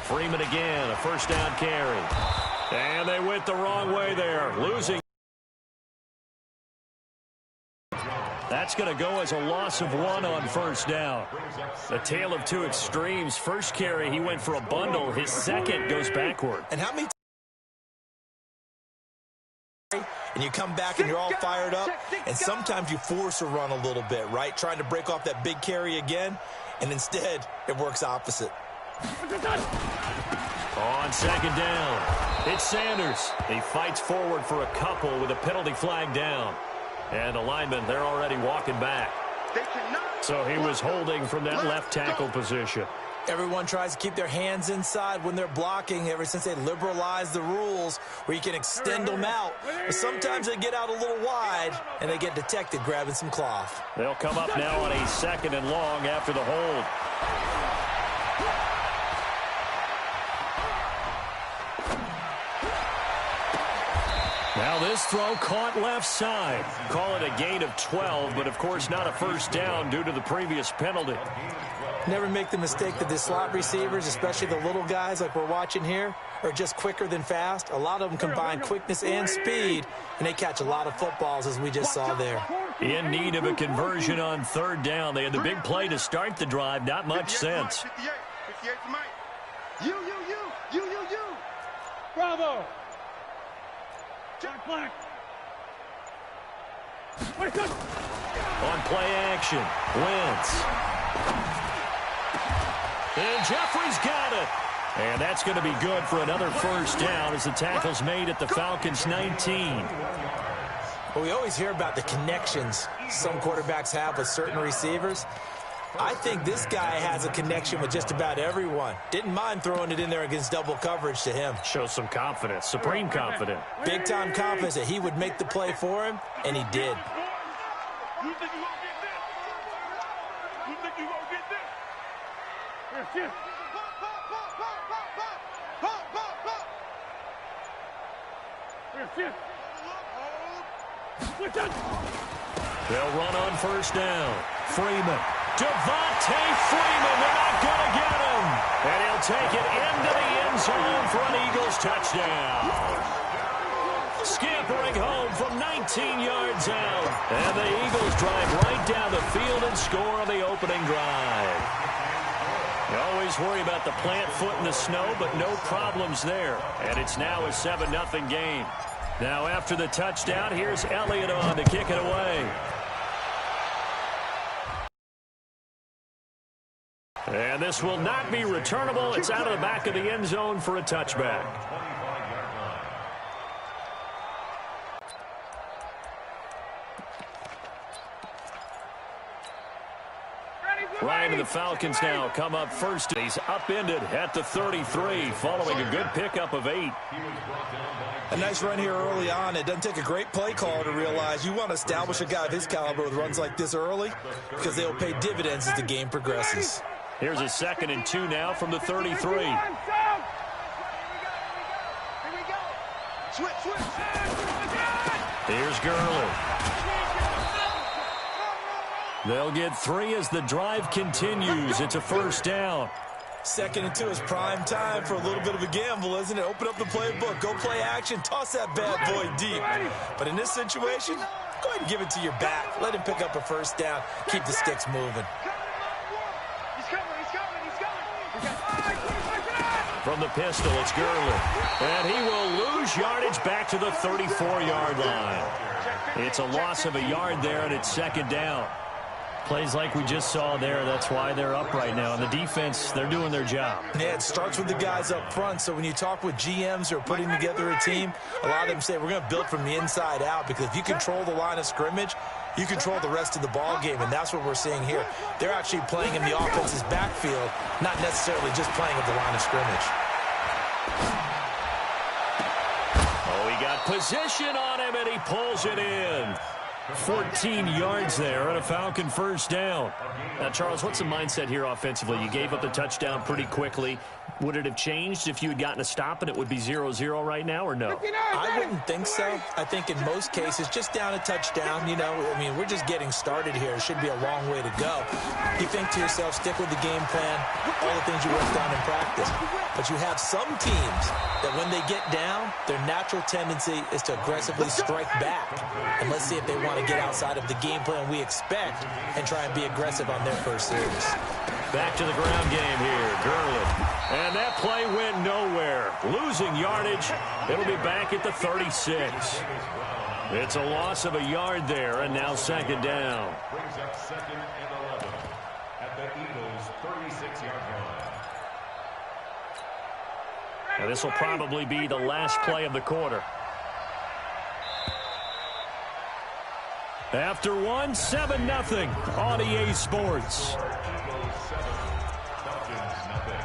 Freeman again, a first down carry. And they went the wrong way there, losing. That's going to go as a loss of 1 on first down. A tale of two extremes. First carry, he went for a bundle. His second goes backward. And how many and you come back and you're all fired up, and sometimes you force a run a little bit, right? Trying to break off that big carry again, and instead it works opposite. On second down, it's Sanders. He fights forward for a couple with a penalty flag down. And the linemen, they're already walking back. So he was holding from that left tackle position. Everyone tries to keep their hands inside when they're blocking ever since they liberalized the rules where you can extend them out. But sometimes they get out a little wide, and they get detected grabbing some cloth. They'll come up now on a 2nd and long after the hold. Now this throw caught left side. Call it a gain of 12, but of course not a first down due to the previous penalty. Never make the mistake that the slot receivers, especially the little guys like we're watching here, are just quicker than fast. A lot of them combine quickness and speed, and they catch a lot of footballs, as we just saw there. In need of a conversion on 3rd down. They had the big play to start the drive. Not much sense. 58 for Mike. You. Bravo. Jack Black. On play action, Wentz. And Jeffrey's got it. And that's going to be good for another first down as the tackle's made at the Falcons' 19. Well, we always hear about the connections some quarterbacks have with certain receivers. I think this guy has a connection with just about everyone. Didn't mind throwing it in there against double coverage to him. Shows some confidence, supreme confidence. Big-time confidence that he would make the play for him, and he did. You think you gonna get this? You think you gonna get this? Yes. They'll run on first down. Freeman. Devontae Freeman. They're not going to get him. And he'll take it into the end zone for an Eagles touchdown. Scampering home from 19 yards out. And the Eagles drive right down the field and score on the opening drive. You always worry about the plant foot in the snow, but no problems there. And it's now a 7-0 game. Now after the touchdown, here's Elliott on to kick it away. And this will not be returnable. It's out of the back of the end zone for a touchback. Ryan and the Falcons now come up first. He's upended at the 33 following a good pickup of 8. A nice run here early on. It doesn't take a great play caller to realize you want to establish a guy of his caliber with runs like this early because they will pay dividends as the game progresses. Here's a 2nd and 2 now from the 33. Here's Gurley. They'll get 3 as the drive continues. It's a first down. 2nd and 2 is prime time for a little bit of a gamble, isn't it? Open up the playbook, go play action, toss that bad boy deep. But in this situation, go ahead and give it to your back. Let him pick up a first down. Keep the sticks moving. From the pistol, it's Gurley. And he will lose yardage back to the 34-yard line. It's a loss of a yard there, and it's 2nd down. Plays like we just saw there, that's why they're up right now. And the defense, they're doing their job. Yeah, it starts with the guys up front. So when you talk with GMs who are putting together a team, a lot of them say we're going to build from the inside out, because if you control the line of scrimmage, you control the rest of the ball game, and that's what we're seeing here. They're actually playing in the offense's backfield, not necessarily just playing at the line of scrimmage. Oh, he got position on him, and he pulls it in. 14 yards there and a Falcon first down. Now, Charles, what's the mindset here offensively? You gave up the touchdown pretty quickly. Would it have changed if you had gotten a stop and it would be 0-0 right now, or no? I wouldn't think so. I think in most cases, just down a touchdown, you know, I mean, we're just getting started here. It should be a long way to go. You think to yourself, stick with the game plan, all the things you worked on in practice. But you have some teams that when they get down, their natural tendency is to aggressively strike back. And let's see if they want to get outside of the game plan we expect and try and be aggressive on their first series. Back to the ground game here. Gurley. And that play went nowhere. Losing yardage. It'll be back at the 36. It's a loss of a yard there, and now second down. Brings up 2nd and 11 at the Eagles' 36-yard line. Now this will probably be the last play of the quarter. After one, 7-0 on EA Sports. Eagles 7, Falcons nothing.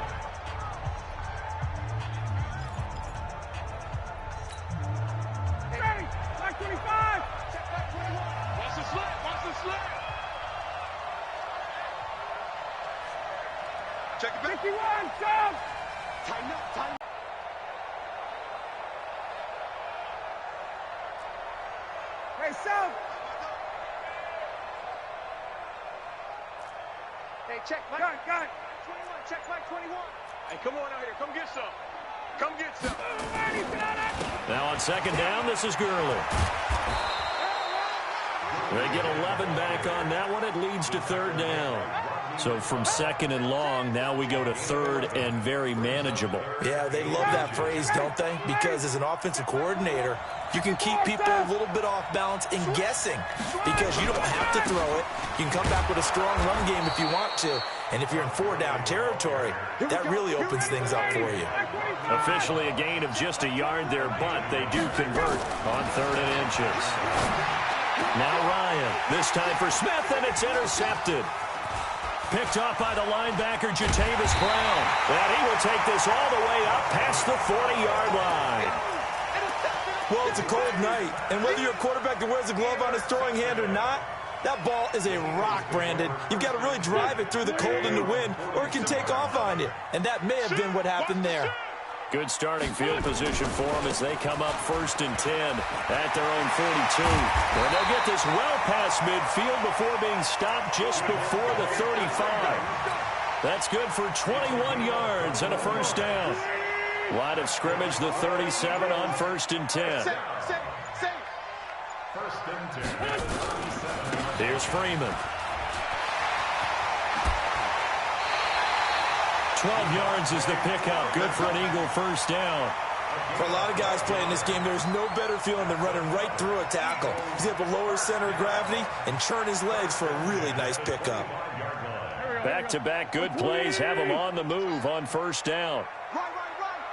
Hey, back 25. Check back 21. Watch the slip. Watch the slip. Check it back. 51. Jump. Tighten up. Tighten up. Hey, Sam. Hey, check back. Got it. 21. Check back 21. Hey, come on out here. Come get some. Come get some. Now on second down, this is Gurley. They get 11 back on that one. It leads to third down. So from second and long, now we go to third and very manageable. Yeah, they love that phrase, don't they? Because as an offensive coordinator, you can keep people a little bit off balance and guessing because you don't have to throw it. You can come back with a strong run game if you want to. And if you're in 4-down territory, that really opens things up for you. Officially a gain of just a yard there, but they do convert on 3rd and inches. Now Ryan, this time for Smith, and it's intercepted. Picked off by the linebacker, Jatavis Brown. And he will take this all the way up past the 40-yard line. Well, it's a cold night, and whether you're a quarterback that wears a glove on his throwing hand or not, that ball is a rock, Brandon. You've got to really drive it through the cold and the wind, or it can take off on you. And that may have been what happened there. Good starting field position for them as they come up 1st and 10 at their own 42. And they'll get this well past midfield before being stopped just before the 35. That's good for 21 yards and a first down. Line of scrimmage, the 37 on 1st and 10. 1st and 10. Here's Freeman. 12 yards is the pickup. Good for an Eagle first down. For a lot of guys playing this game, there's no better feeling than running right through a tackle. He's able to lower his center of gravity and churn his legs for a really nice pickup. Back-to-back good plays have him on the move on first down. Right.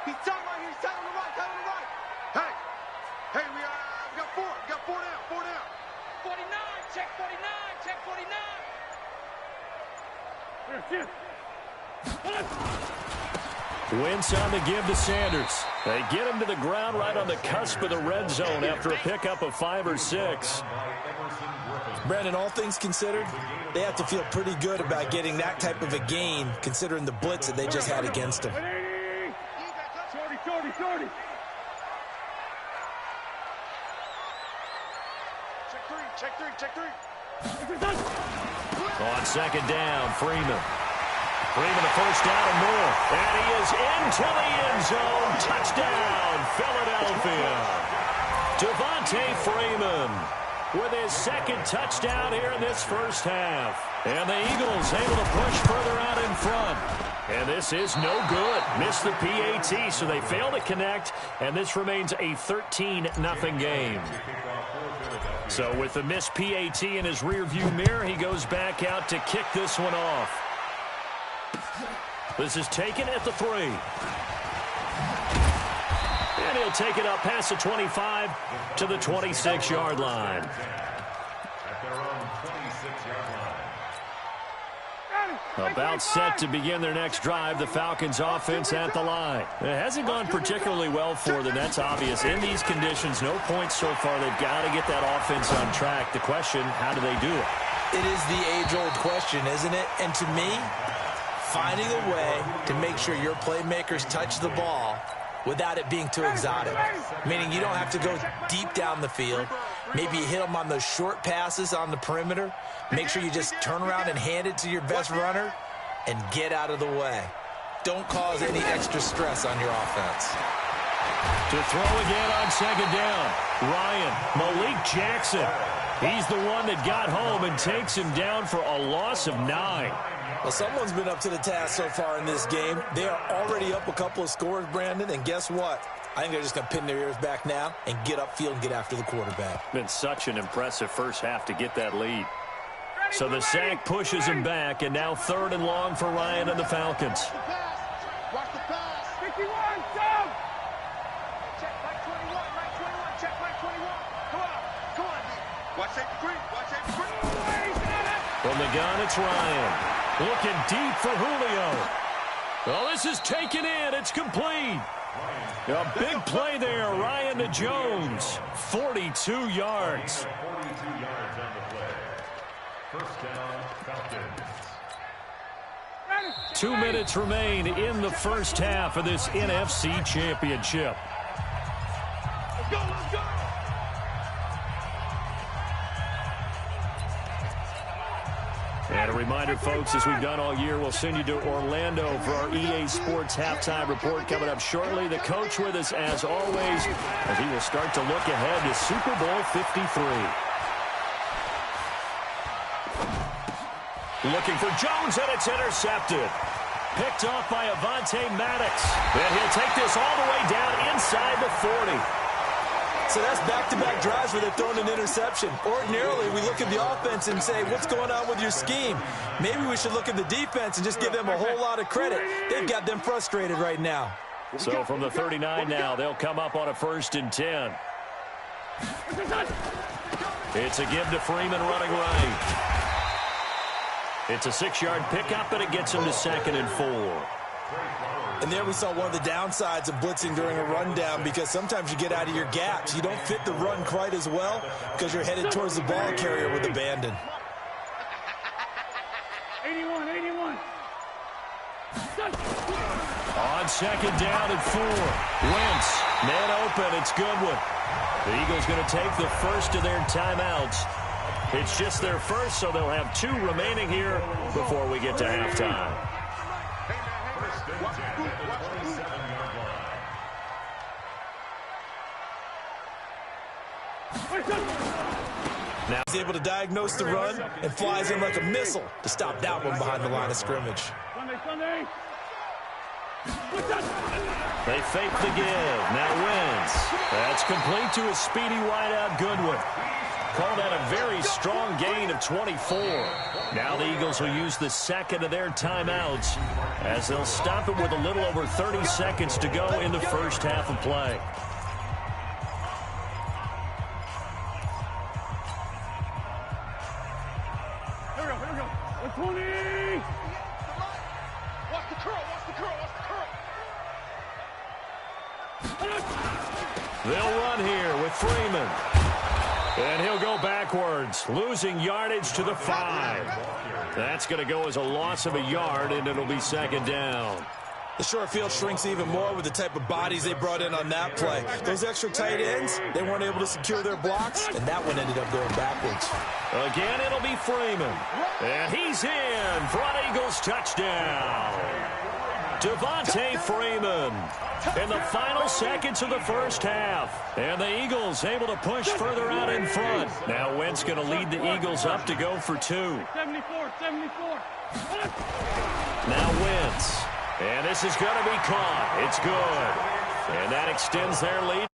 He's telling right here. He's telling the right. Telling the right. Hey, we got 4. We got 4 down. 4 down. 49. Check 49. Check 49. Wentz on the give to Sanders. They get him to the ground right on the cusp of the red zone after a pickup of 5 or 6. Brandon, all things considered, they have to feel pretty good about getting that type of a gain considering the blitz that they just had against them. Shorty. Check 3. On second down, Freeman. Freeman a first down and more. And he is into the end zone. Touchdown, Philadelphia. Devontae Freeman with his second touchdown here in this first half. And the Eagles able to push further out in front. And this is no good. Missed the PAT, so they fail to connect. And this remains a 13-0 game. So with the missed PAT in his rearview mirror, he goes back out to kick this one off. This is taken at the 3. And he'll take it up past the 25 to the 26-yard line. At their own 26-yard line. About set to begin their next drive, the Falcons offense at the line. It hasn't gone particularly well for them. That's obvious. In these conditions, no points so far. They've got to get that offense on track. The question, how do they do it? It is the age-old question, isn't it? And to me, finding a way to make sure your playmakers touch the ball without it being too exotic. Meaning you don't have to go deep down the field. Maybe you hit them on those short passes on the perimeter. Make sure you just turn around and hand it to your best runner and get out of the way. Don't cause any extra stress on your offense. To throw again on second down, Malik Jackson. He's the one that got home and takes him down for a loss of 9. Well, someone's been up to the task so far in this game. They are already up a couple of scores, Brandon, and guess what? I think they're just going to pin their ears back now and get upfield and get after the quarterback. Been such an impressive first half to get that lead. So the sack pushes him back, and now 3rd and long for Ryan and the Falcons. Watch the pass. 51, go! Check back 21, right 21, check back 21. Come on. Watch safety green, watch safety green. From the gun, it's Ryan. Looking deep for Julio. Well, this is taken in. It's complete. A big play there. Ryan to Jones. 42 yards. 42 yards on the play. First down, Falcons. 2 minutes remain in the first half of this NFC Championship. Let's go! And a reminder, folks, as we've done all year, we'll send you to Orlando for our EA Sports halftime report coming up shortly. The coach with us, as always, as he will start to look ahead to Super Bowl 53. Looking for Jones, and it's intercepted. Picked off by Avonte Maddox. And he'll take this all the way down inside the 40. So that's back-to-back drives where they've thrown an interception. Ordinarily, we look at the offense and say, what's going on with your scheme? Maybe we should look at the defense and just give them a whole lot of credit. They've got them frustrated right now. So from the 39 now, they'll come up on a 1st and 10. It's a give to Freeman running right. It's a 6-yard pickup, and it gets him to 2nd and 4. And there we saw one of the downsides of blitzing during a rundown, because sometimes you get out of your gaps. You don't fit the run quite as well because you're headed towards the ball carrier with abandon. 81. On 2nd down and 4. Wentz, man open, it's Goodwin. The Eagles going to take the first of their timeouts. It's just their first, so they'll have 2 remaining here before we get to halftime. Now he's able to diagnose the run and flies in like a missile to stop that one behind the line of scrimmage. Sunday. They fake the give. Now Wentz. That's complete to a speedy wideout Goodwin. Called that a very strong gain of 24. Now the Eagles will use the second of their timeouts as they'll stop it with a little over 30 seconds to go in the first half of play. Here we go. 120. Watch the curl. They'll run here with Freeman. And he'll go backwards, losing yardage to the 5. That's going to go as a loss of a yard, and it'll be 2nd down. The short field shrinks even more with the type of bodies they brought in on that play. Those extra tight ends, they weren't able to secure their blocks, and that one ended up going backwards. Again, it'll be Freeman. And he's in for an Eagles touchdown. Devontae Freeman in the final seconds of the first half. And the Eagles able to push further out in front. Now Wentz going to lead the Eagles up to go for 2. 74. Now Wentz. And this is going to be caught. It's good. And that extends their lead.